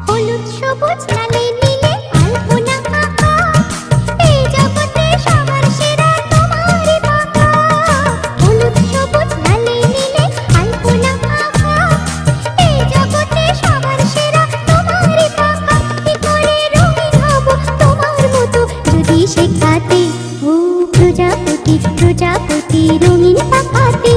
হলুদ সবুজ লালে নীলে আলপনা আঁকা, এই জগতে সবার সেরা তোমারই পাকা। হলুদ সবুজ লালে নীলে আলপনা আঁকা, এই জগতে সবার সেরা তোমারই পাকা। কি করে রঙিন হব তোমার মতো যদি শেখাতে, ও প্রজাপতি প্রজাপতি রঙিন পাখাতে।